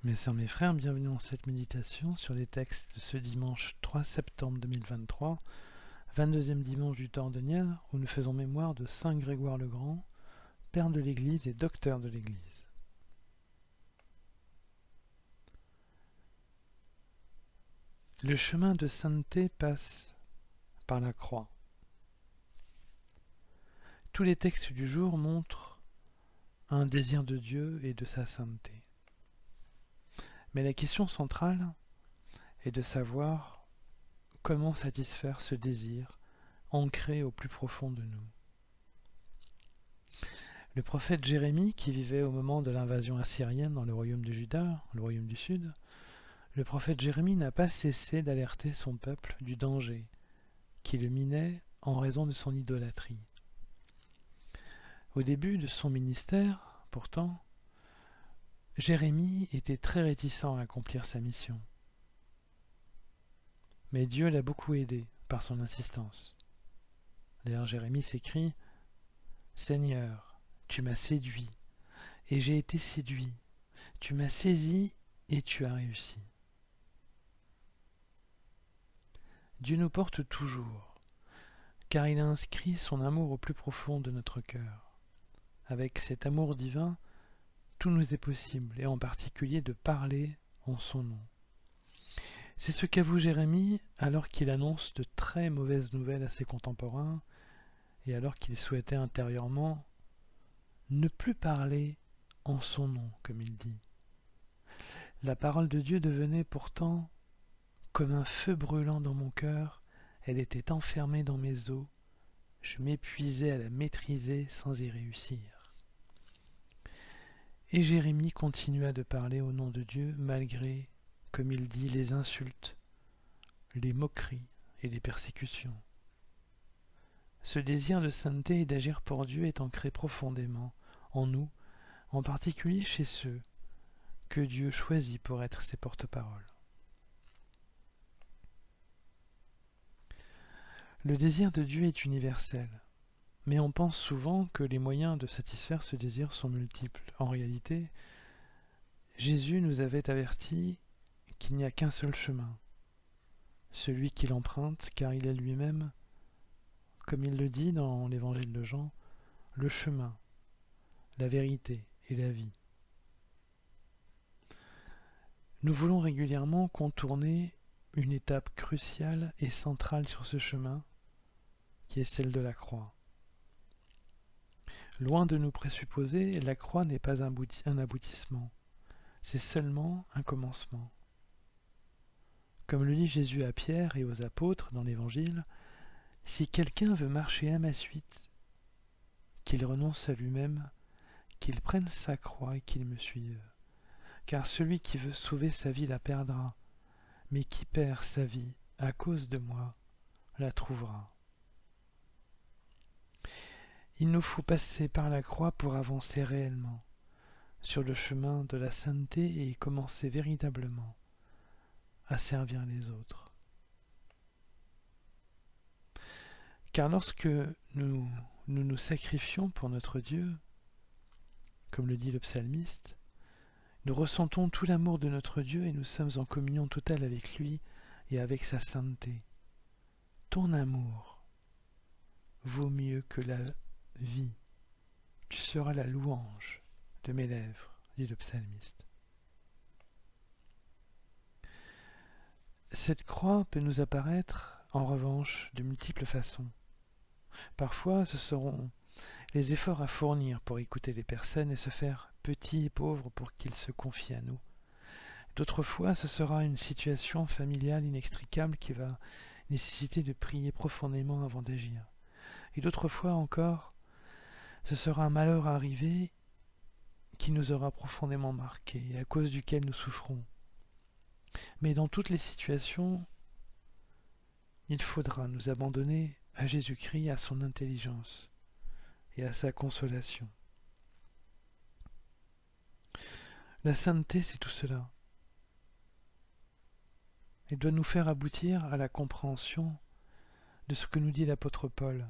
Mes sœurs, mes frères, bienvenue dans cette méditation sur les textes de ce dimanche 3 septembre 2023, 22e dimanche du temps ordinaire, où nous faisons mémoire de Saint Grégoire le Grand, Père de l'Église et docteur de l'Église. Le chemin de sainteté passe par la croix. Tous les textes du jour montrent un désir de Dieu et de sa sainteté. Mais la question centrale est de savoir comment satisfaire ce désir ancré au plus profond de nous. Le prophète Jérémie, qui vivait au moment de l'invasion assyrienne dans le royaume de Juda, le royaume du Sud, le prophète Jérémie n'a pas cessé d'alerter son peuple du danger qui le minait en raison de son idolâtrie. Au début de son ministère, pourtant, Jérémie était très réticent à accomplir sa mission. Mais Dieu l'a beaucoup aidé par son insistance. D'ailleurs, Jérémie s'écrie « Seigneur, tu m'as séduit, et j'ai été séduit. Tu m'as saisi, et tu as réussi. » Dieu nous porte toujours, car il a inscrit son amour au plus profond de notre cœur. Avec cet amour divin, tout nous est possible, et en particulier de parler en son nom. C'est ce qu'avoue Jérémie alors qu'il annonce de très mauvaises nouvelles à ses contemporains, et alors qu'il souhaitait intérieurement ne plus parler en son nom, comme il dit. La parole de Dieu devenait pourtant comme un feu brûlant dans mon cœur, elle était enfermée dans mes os, je m'épuisais à la maîtriser sans y réussir. Et Jérémie continua de parler au nom de Dieu malgré, comme il dit, les insultes, les moqueries et les persécutions. Ce désir de sainteté et d'agir pour Dieu est ancré profondément en nous, en particulier chez ceux que Dieu choisit pour être ses porte-paroles. Le désir de Dieu est universel, mais on pense souvent que les moyens de satisfaire ce désir sont multiples. En réalité, Jésus nous avait averti qu'il n'y a qu'un seul chemin, celui qu'il emprunte, car il est lui-même, comme il le dit dans l'évangile de Jean, le chemin, la vérité et la vie. Nous voulons régulièrement contourner une étape cruciale et centrale sur ce chemin, qui est celle de la croix. Loin de nous présupposer, la croix n'est pas un aboutissement, c'est seulement un commencement. Comme le dit Jésus à Pierre et aux apôtres dans l'Évangile, « Si quelqu'un veut marcher à ma suite, qu'il renonce à lui-même, qu'il prenne sa croix et qu'il me suive. Car celui qui veut sauver sa vie la perdra, mais qui perd sa vie à cause de moi la trouvera. » Il nous faut passer par la croix pour avancer réellement sur le chemin de la sainteté et commencer véritablement à servir les autres. Car lorsque nous sacrifions pour notre Dieu, comme le dit le psalmiste, nous ressentons tout l'amour de notre Dieu et nous sommes en communion totale avec lui et avec sa sainteté. Ton amour vaut mieux que la vie. Tu seras la louange de mes lèvres, dit le psalmiste. Cette croix peut nous apparaître, en revanche, de multiples façons. Parfois, ce seront les efforts à fournir pour écouter les personnes et se faire petits et pauvres pour qu'ils se confient à nous. D'autres fois, ce sera une situation familiale inextricable qui va nécessiter de prier profondément avant d'agir. Et d'autres fois encore, ce sera un malheur arrivé qui nous aura profondément marqués et à cause duquel nous souffrons. Mais dans toutes les situations, il faudra nous abandonner à Jésus-Christ, à son intelligence et à sa consolation. La sainteté, c'est tout cela. Elle doit nous faire aboutir à la compréhension de ce que nous dit l'apôtre Paul,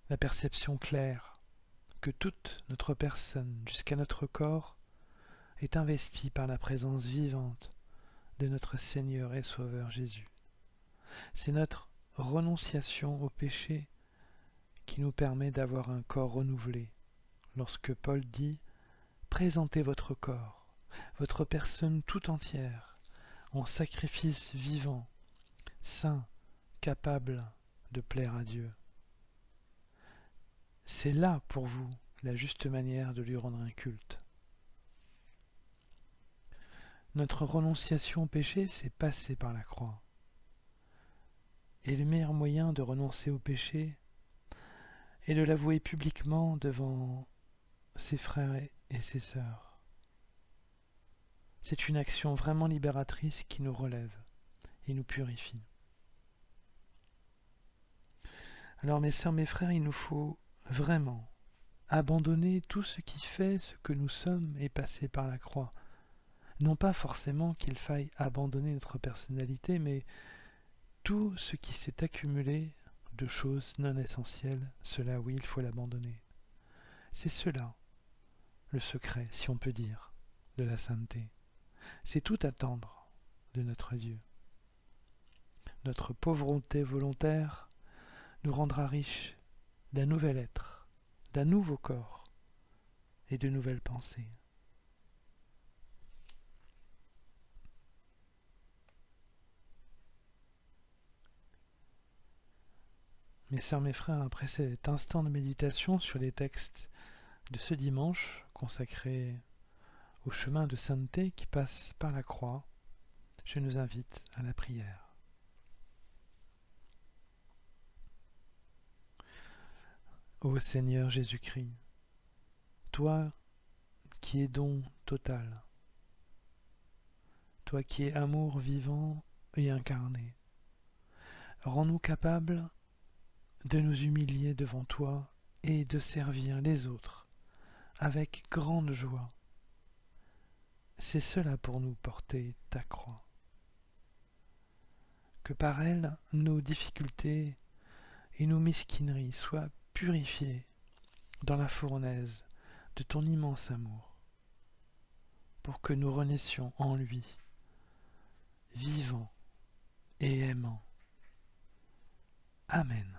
la perception claire que toute notre personne, jusqu'à notre corps, est investi par la présence vivante de notre Seigneur et Sauveur Jésus. C'est notre renonciation au péché qui nous permet d'avoir un corps renouvelé. Lorsque Paul dit « Présentez votre corps, votre personne tout entière, en sacrifice vivant, saint, capable de plaire à Dieu. » C'est là pour vous la juste manière de lui rendre un culte. Notre renonciation au péché, c'est passer par la croix. Et le meilleur moyen de renoncer au péché est de l'avouer publiquement devant ses frères et ses sœurs. C'est une action vraiment libératrice qui nous relève et nous purifie. Alors mes sœurs, mes frères, il nous faut vraiment abandonner tout ce qui fait ce que nous sommes et passer par la croix. Non pas forcément qu'il faille abandonner notre personnalité, mais tout ce qui s'est accumulé de choses non essentielles, cela oui, il faut l'abandonner. C'est cela, le secret, si on peut dire, de la sainteté. C'est tout attendre de notre Dieu. Notre pauvreté volontaire nous rendra riches d'un nouvel être, d'un nouveau corps et de nouvelles pensées. Mes sœurs, mes frères, après cet instant de méditation sur les textes de ce dimanche consacré au chemin de sainteté qui passe par la croix, je nous invite à la prière. Ô Seigneur Jésus-Christ, toi qui es don total, toi qui es amour vivant et incarné, rends-nous capables de nous humilier devant toi et de servir les autres avec grande joie. C'est cela pour nous porter ta croix. Que par elle, nos difficultés et nos mesquineries soient purifiées dans la fournaise de ton immense amour, pour que nous renaissions en lui, vivants et aimants. Amen.